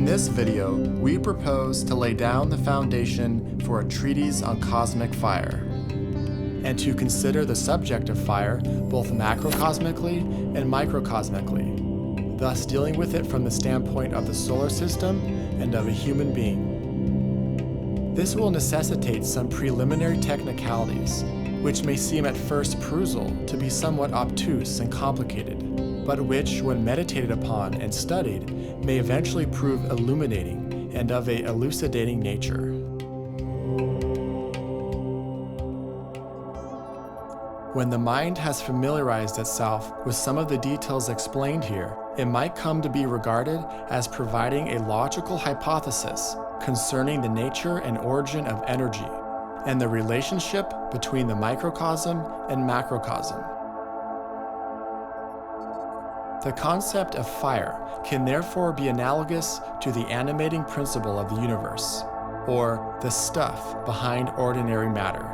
this video, we propose to lay down the foundation for a treatise on cosmic fire, and to consider the subject of fire both macrocosmically and microcosmically, thus dealing with it from the standpoint of the solar system and of a human being. This will necessitate some preliminary technicalities, which may seem at first perusal to be somewhat obtuse and complicated, but which, when meditated upon and studied, may eventually prove illuminating and of a elucidating nature. When the mind has familiarized itself with some of the details explained here, it might come to be regarded as providing a logical hypothesis concerning the nature and origin of energy, and the relationship between the microcosm and macrocosm. The concept of fire can therefore be analogous to the animating principle of the universe, or the stuff behind ordinary matter.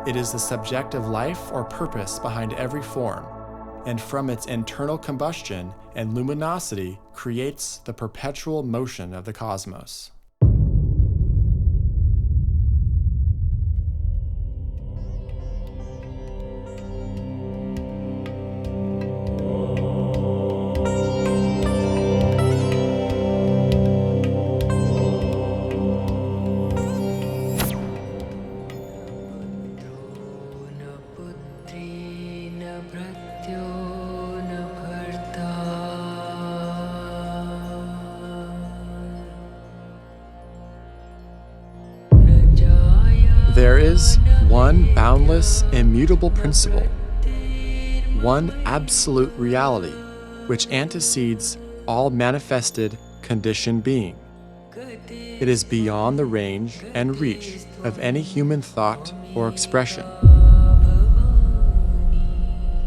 It is the subjective life or purpose behind every form, and from its internal combustion and luminosity creates the perpetual motion of the cosmos. There is one boundless, immutable principle, one absolute reality, which antecedes all manifested conditioned being. It is beyond the range and reach of any human thought or expression.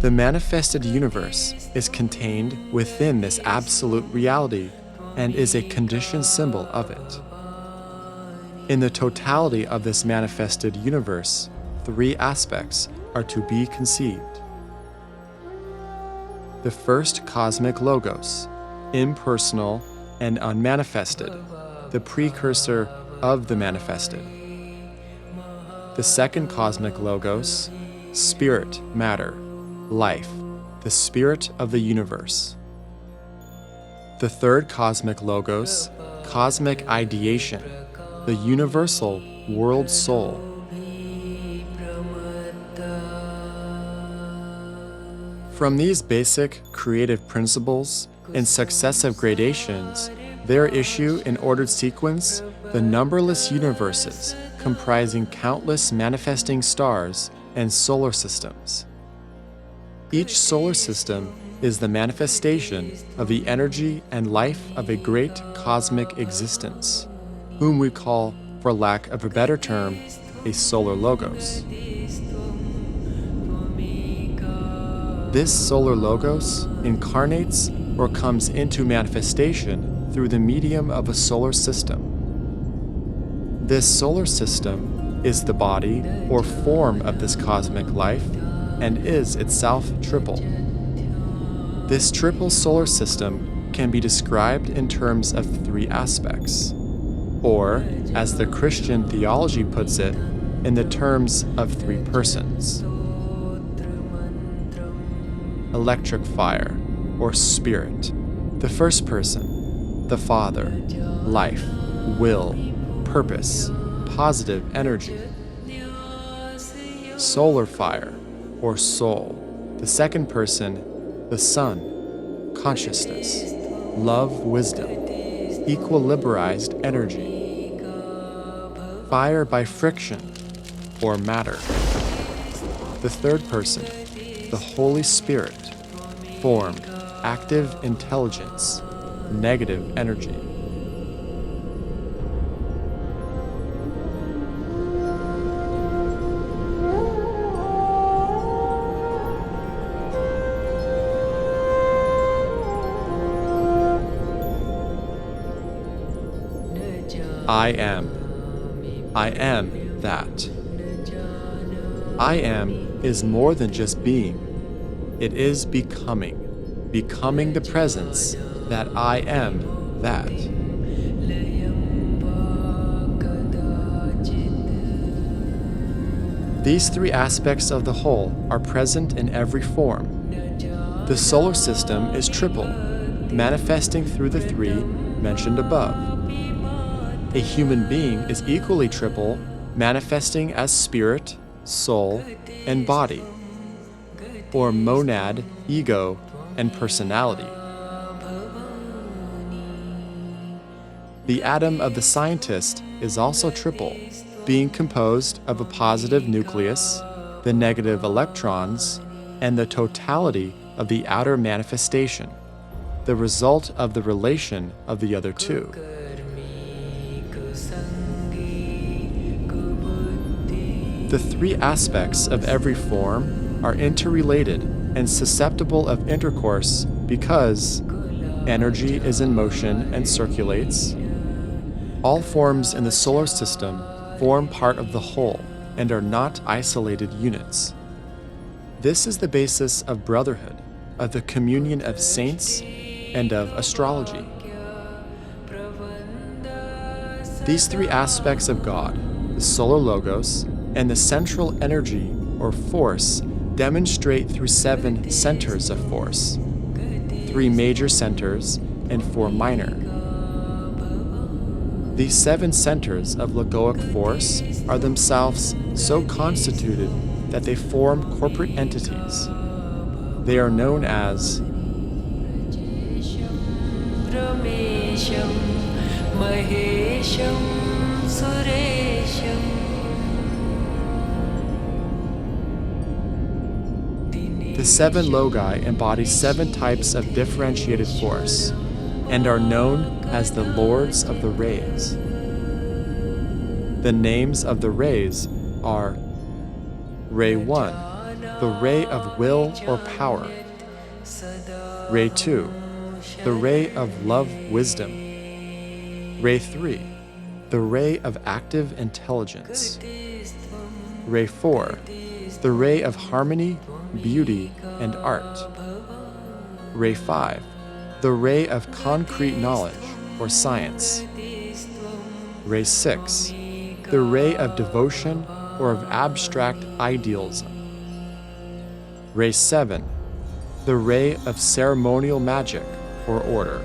The manifested universe is contained within this absolute reality and is a conditioned symbol of it. In the totality of this manifested universe, three aspects are to be conceived. The first cosmic logos, impersonal and unmanifested, the precursor of the manifested. The second cosmic logos, spirit, matter, life, the spirit of the universe. The third cosmic logos, cosmic ideation, the universal world soul. From these basic creative principles, in successive gradations, there issue in ordered sequence the numberless universes comprising countless manifesting stars and solar systems. Each solar system is the manifestation of the energy and life of a great cosmic existence, whom we call, for lack of a better term, a solar logos. This solar logos incarnates or comes into manifestation through the medium of a solar system. This solar system is the body or form of this cosmic life and is itself triple. This triple solar system can be described in terms of three aspects, or, as the Christian theology puts it, in the terms of three persons. Electric fire, or spirit, the first person, the Father, life, will, purpose, positive energy. Solar fire, or soul, the second person, the Son, consciousness, love, wisdom, equilibrized energy. Fire by friction, or matter. The third person, the Holy Spirit, form, active intelligence, negative energy. I am that. I am is more than just being. It is becoming the presence that I am that. These three aspects of the whole are present in every form. The solar system is triple, manifesting through the three mentioned above. A human being is equally triple, manifesting as spirit, soul, and body, or monad, ego, and personality. The atom of the scientist is also triple, being composed of a positive nucleus, the negative electrons, and the totality of the outer manifestation, the result of the relation of the other two. The three aspects of every form are interrelated and susceptible of intercourse because energy is in motion and circulates. All forms in the solar system form part of the whole and are not isolated units. This is the basis of brotherhood, of the communion of saints, and of astrology. These three aspects of God, the solar logos, and the central energy or force, demonstrate through 7 centers of force, 3 major centers and 4 minor. These 7 centers of logoic force are themselves so constituted that they form corporate entities. They are known as The 7 logi embody 7 types of differentiated force and are known as the Lords of the Rays. The names of the rays are Ray 1, the ray of will or power. Ray 2, the ray of love wisdom. Ray 3, the ray of active intelligence. Ray 4, the ray of harmony, beauty, and art. Ray 5, the ray of concrete knowledge or science. Ray 6, the ray of devotion or of abstract idealism. Ray 7, the ray of ceremonial magic or order.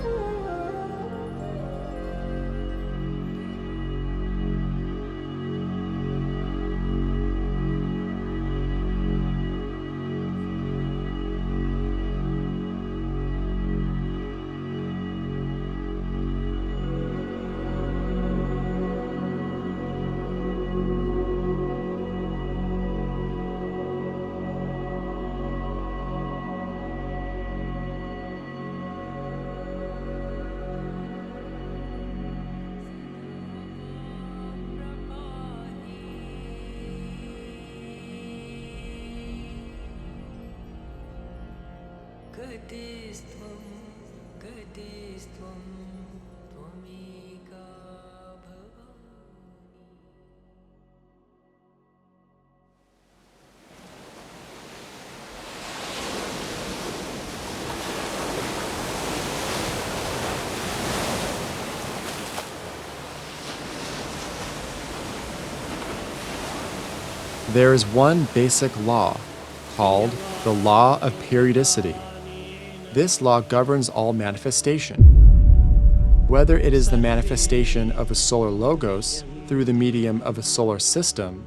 There is one basic law called the Law of Periodicity. This law governs all manifestation. Whether it is the manifestation of a solar logos through the medium of a solar system,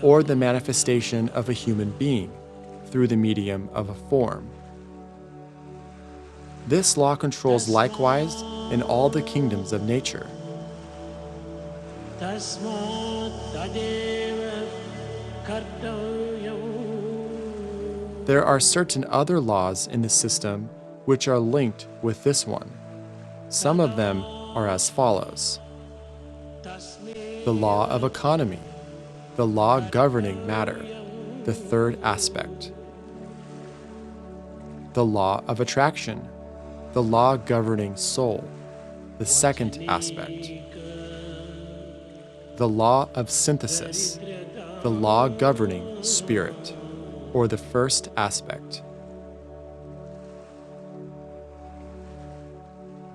or the manifestation of a human being through the medium of a form. This law controls likewise in all the kingdoms of nature. There are certain other laws in the system which are linked with this one. Some of them are as follows. The law of economy, the law governing matter, the third aspect. The law of attraction, the law governing soul, the second aspect. The law of synthesis, the law governing spirit, or the first aspect.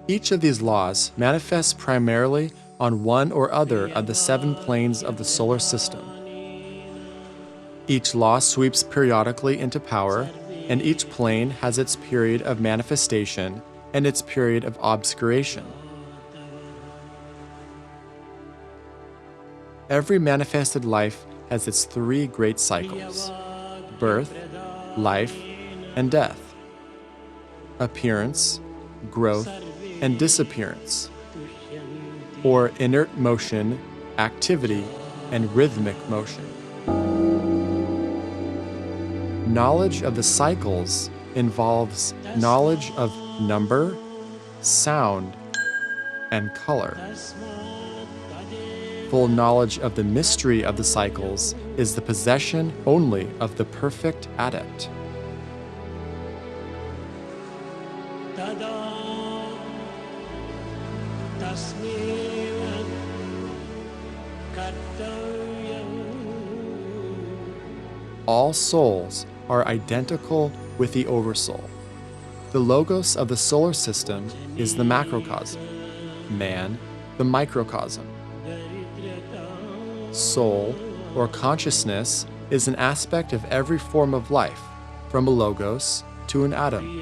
Each of these laws manifests primarily on one or other of the 7 planes of the solar system. Each law sweeps periodically into power, and each plane has its period of manifestation and its period of obscuration. Every manifested life has its three great cycles: birth, life, and death; appearance, growth, and disappearance; or inert motion, activity, and rhythmic motion. Knowledge of the cycles involves knowledge of number, sound, and color. Full knowledge of the mystery of the cycles is the possession only of the perfect adept. All souls are identical with the Oversoul. The logos of the solar system is the macrocosm, man, the microcosm. Soul, or consciousness, is an aspect of every form of life, from a logos to an atom.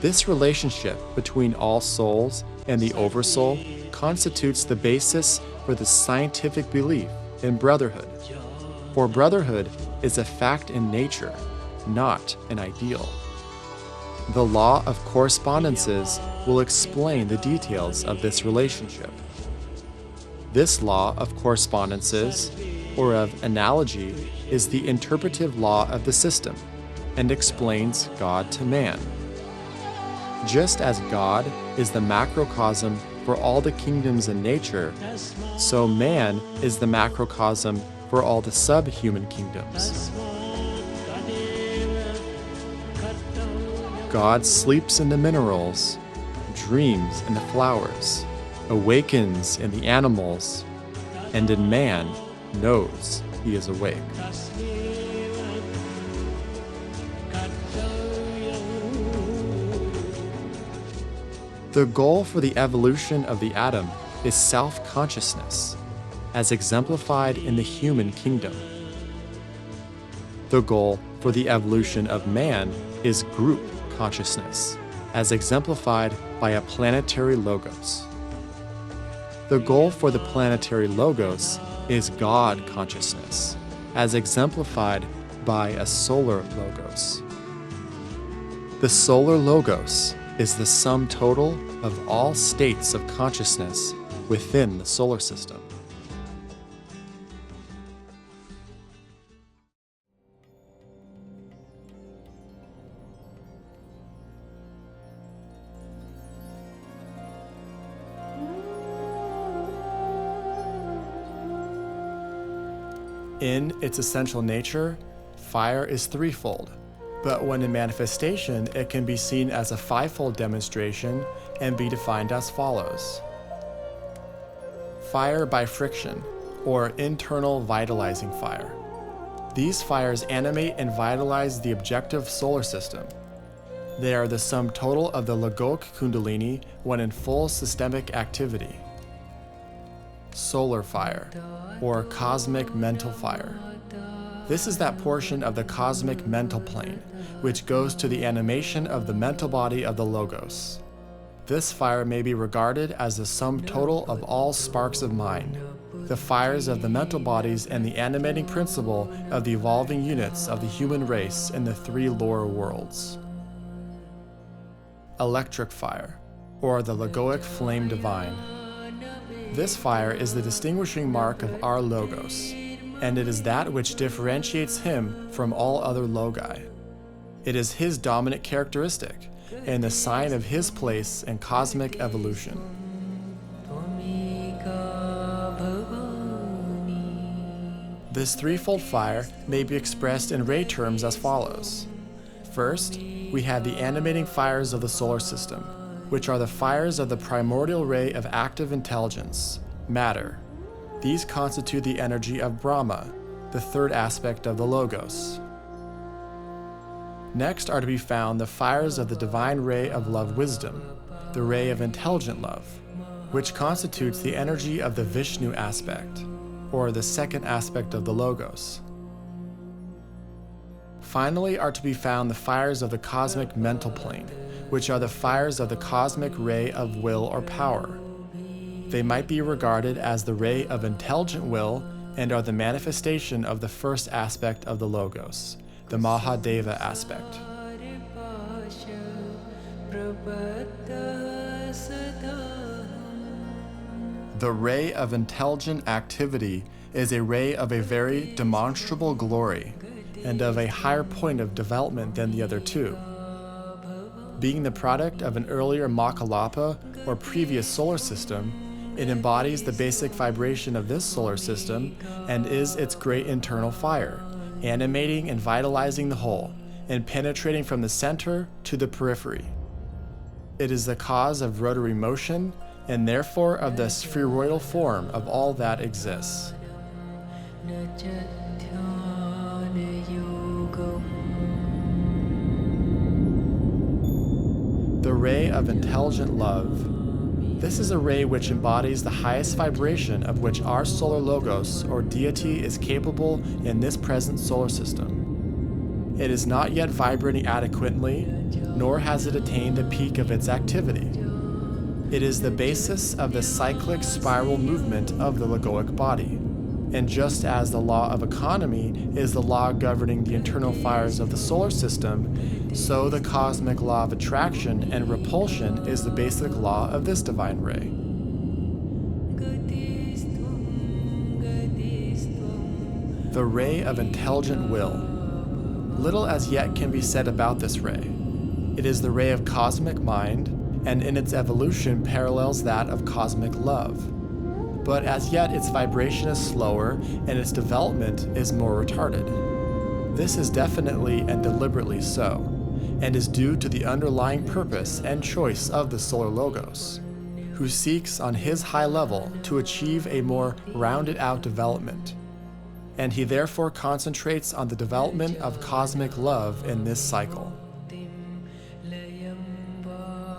This relationship between all souls and the Oversoul constitutes the basis for the scientific belief in brotherhood. For brotherhood is a fact in nature, not an ideal. The law of correspondences will explain the details of this relationship. This law of correspondences, or of analogy, is the interpretive law of the system, and explains God to man. Just as God is the macrocosm for all the kingdoms in nature, so man is the macrocosm for all the subhuman kingdoms. God sleeps in the minerals, dreams in the flowers, awakens in the animals, and in man knows he is awake. The goal for the evolution of the atom is self-consciousness, as exemplified in the human kingdom. The goal for the evolution of man is group consciousness, as exemplified by a planetary logos. The goal for the planetary logos is God consciousness, as exemplified by a solar logos. The solar logos is the sum total of all states of consciousness within the solar system. In its essential nature, fire is threefold, but when in manifestation, it can be seen as a fivefold demonstration and be defined as follows. Fire by friction, or internal vitalizing fire. These fires animate and vitalize the objective solar system. They are the sum total of the Lagoic Kundalini when in full systemic activity. Solar fire, or cosmic mental fire. This is that portion of the cosmic mental plane, which goes to the animation of the mental body of the Logos. This fire may be regarded as the sum total of all sparks of mind, the fires of the mental bodies and the animating principle of the evolving units of the human race in the three lower worlds. Electric fire, or the Lagoic flame divine. This fire is the distinguishing mark of our Logos, and it is that which differentiates him from all other logi. It is his dominant characteristic, and the sign of his place in cosmic evolution. This threefold fire may be expressed in ray terms as follows. First, we have the animating fires of the solar system, which are the fires of the primordial ray of active intelligence, matter. These constitute the energy of Brahma, the third aspect of the Logos. Next are to be found the fires of the divine ray of love wisdom, the ray of intelligent love, which constitutes the energy of the Vishnu aspect, or the second aspect of the Logos. Finally are to be found the fires of the cosmic mental plane, which are the fires of the cosmic ray of will or power. They might be regarded as the ray of intelligent will and are the manifestation of the first aspect of the Logos, the Mahadeva aspect. The ray of intelligent activity is a ray of a very demonstrable glory and of a higher point of development than the other two. Being the product of an earlier Makalapa or previous solar system, it embodies the basic vibration of this solar system and is its great internal fire, animating and vitalizing the whole and penetrating from the center to the periphery. It is the cause of rotary motion and therefore of the spheroidal form of all that exists. The ray of intelligent love. This is a ray which embodies the highest vibration of which our solar logos or deity is capable in this present solar system. It is not yet vibrating adequately, nor has it attained the peak of its activity. It is the basis of the cyclic spiral movement of the logoic body. And just as the law of economy is the law governing the internal fires of the solar system, so the cosmic law of attraction and repulsion is the basic law of this divine ray. The ray of intelligent will. Little as yet can be said about this ray. It is the ray of cosmic mind, and in its evolution parallels that of cosmic love. But as yet its vibration is slower and its development is more retarded. This is definitely and deliberately so, and is due to the underlying purpose and choice of the solar logos, who seeks on his high level to achieve a more rounded out development, and he therefore concentrates on the development of cosmic love in this cycle.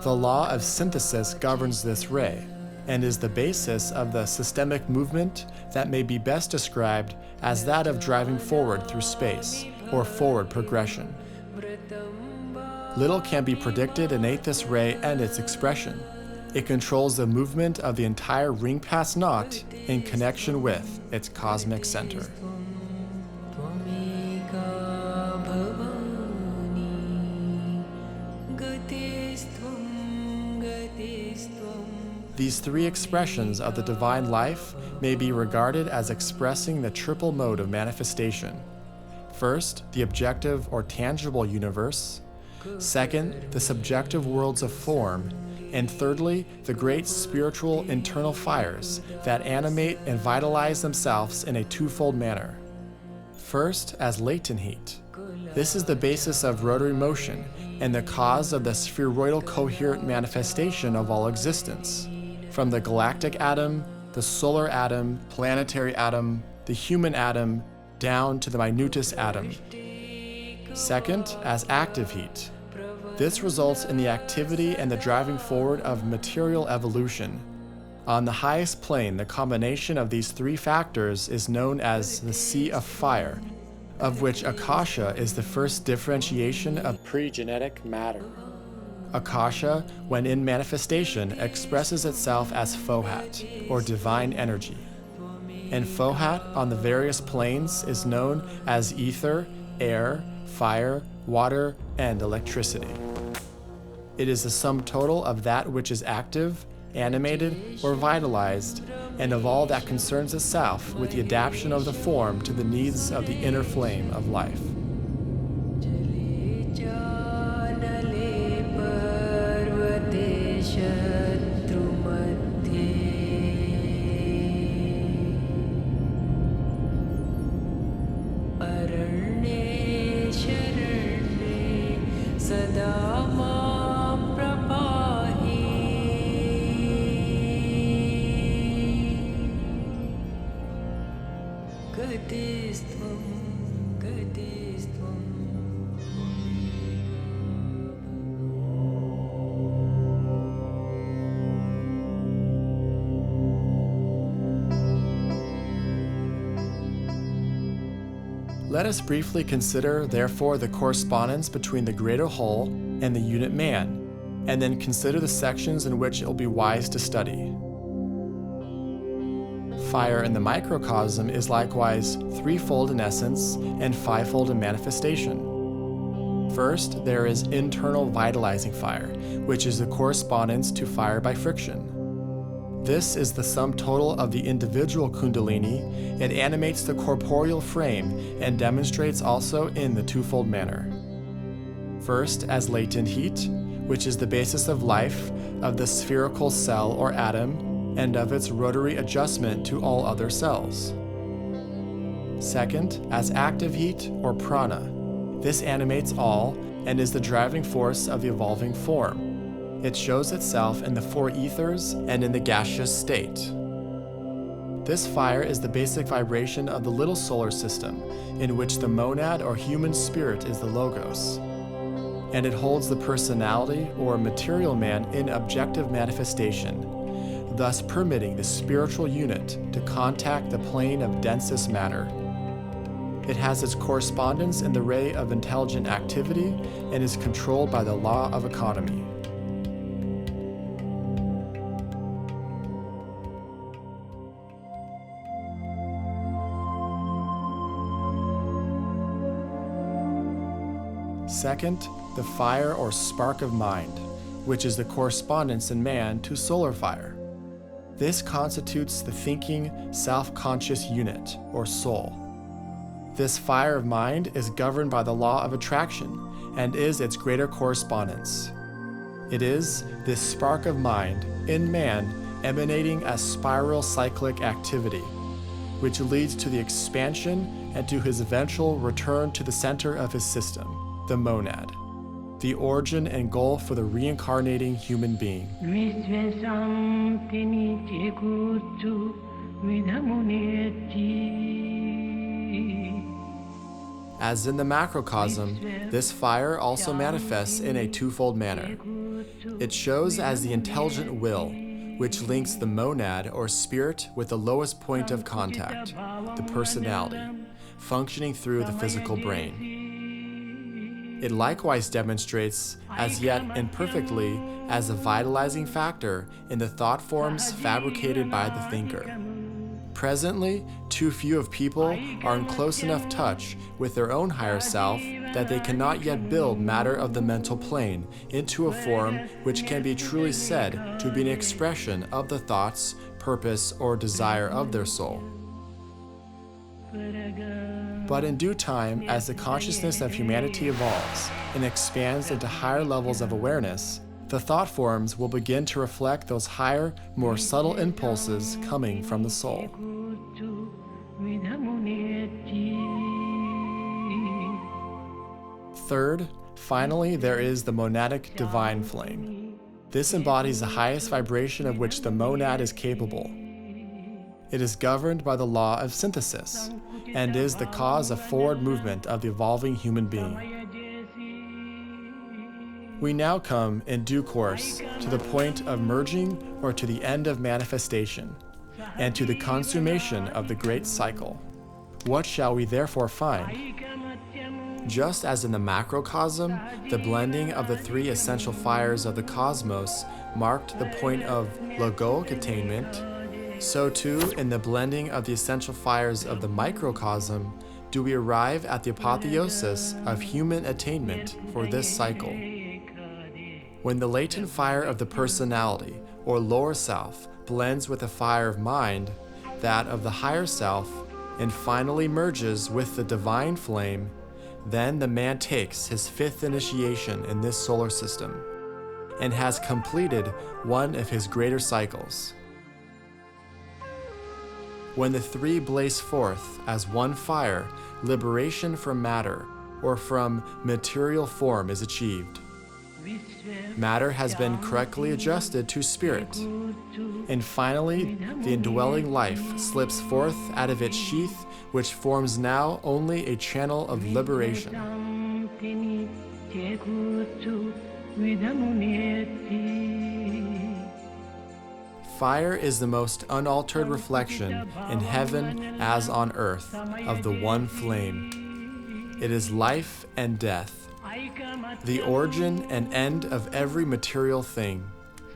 The law of synthesis governs this ray, and is the basis of the systemic movement that may be best described as that of driving forward through space, or forward progression. Little can be predicted innate this ray and its expression. It controls the movement of the entire ring-pass knot in connection with its cosmic center. These three expressions of the divine life may be regarded as expressing the triple mode of manifestation. First, the objective or tangible universe. Second, the subjective worlds of form. And thirdly, the great spiritual internal fires that animate and vitalize themselves in a twofold manner. First, as latent heat. This is the basis of rotary motion and the cause of the spheroidal coherent manifestation of all existence. From the galactic atom, the solar atom, planetary atom, the human atom, down to the minutest atom. Second, as active heat. This results in the activity and the driving forward of material evolution. On the highest plane, the combination of these three factors is known as the sea of fire, of which Akasha is the first differentiation of pre-genetic matter. Akasha, when in manifestation, expresses itself as Fohat, or divine energy. And Fohat on the various planes is known as ether, air, fire, water, and electricity. It is the sum total of that which is active, animated, or vitalized, and of all that concerns itself with the adaptation of the form to the needs of the inner flame of life. Let us briefly consider, therefore, the correspondence between the greater whole and the unit man, and then consider the sections in which it will be wise to study. Fire in the microcosm is likewise threefold in essence and fivefold in manifestation. First, there is internal vitalizing fire, which is the correspondence to fire by friction. This is the sum total of the individual kundalini. It animates the corporeal frame and demonstrates also in the twofold manner. First, as latent heat, which is the basis of life, of the spherical cell or atom, and of its rotary adjustment to all other cells. Second, as active heat or prana. This animates all and is the driving force of the evolving form. It shows itself in the four ethers and in the gaseous state. This fire is the basic vibration of the little solar system, in which the monad or human spirit is the logos. And it holds the personality or material man in objective manifestation, thus permitting the spiritual unit to contact the plane of densest matter. It has its correspondence in the ray of intelligent activity and is controlled by the law of economy. Second, the fire or spark of mind, which is the correspondence in man to solar fire. This constitutes the thinking, self-conscious unit, or soul. This fire of mind is governed by the law of attraction and is its greater correspondence. It is this spark of mind in man emanating as spiral cyclic activity, which leads to the expansion and to his eventual return to the center of his system, the monad, the origin and goal for the reincarnating human being. As in the macrocosm, this fire also manifests in a twofold manner. It shows as the intelligent will, which links the monad or spirit with the lowest point of contact, the personality, functioning through the physical brain. It likewise demonstrates, as yet imperfectly, as a vitalizing factor in the thought forms fabricated by the thinker. Presently, too few of people are in close enough touch with their own higher self that they cannot yet build matter of the mental plane into a form which can be truly said to be an expression of the thoughts, purpose, or desire of their soul. But in due time, as the consciousness of humanity evolves and expands into higher levels of awareness, the thought forms will begin to reflect those higher, more subtle impulses coming from the soul. Third, finally, there is the monadic divine flame. This embodies the highest vibration of which the monad is capable. It is governed by the law of synthesis and is the cause of forward movement of the evolving human being. We now come, in due course, to the point of merging or to the end of manifestation, and to the consummation of the great cycle. What shall we therefore find? Just as in the macrocosm, the blending of the three essential fires of the cosmos marked the point of logoic attainment, so too in the blending of the essential fires of the microcosm do we arrive at the apotheosis of human attainment for this cycle. When the latent fire of the personality, or lower self, blends with the fire of mind, that of the higher self, and finally merges with the divine flame, then the man takes his fifth initiation in this solar system, and has completed one of his greater cycles. When the three blaze forth as one fire, liberation from matter, or from material form is achieved. Matter has been correctly adjusted to spirit, and finally the indwelling life slips forth out of its sheath, which forms now only a channel of liberation. Fire is the most unaltered reflection in heaven as on earth of the one flame. It is life and death, the origin and end of every material thing.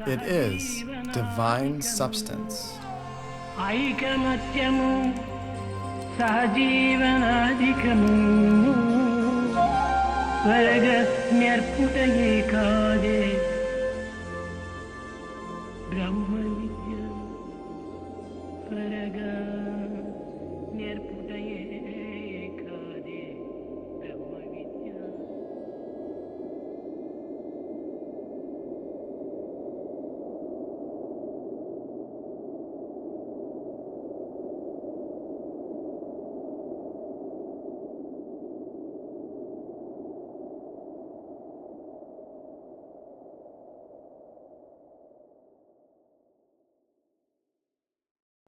It is divine substance. ఐకమత్యము సహజీవనాధికము వరగ నేర్పుటయే కాదే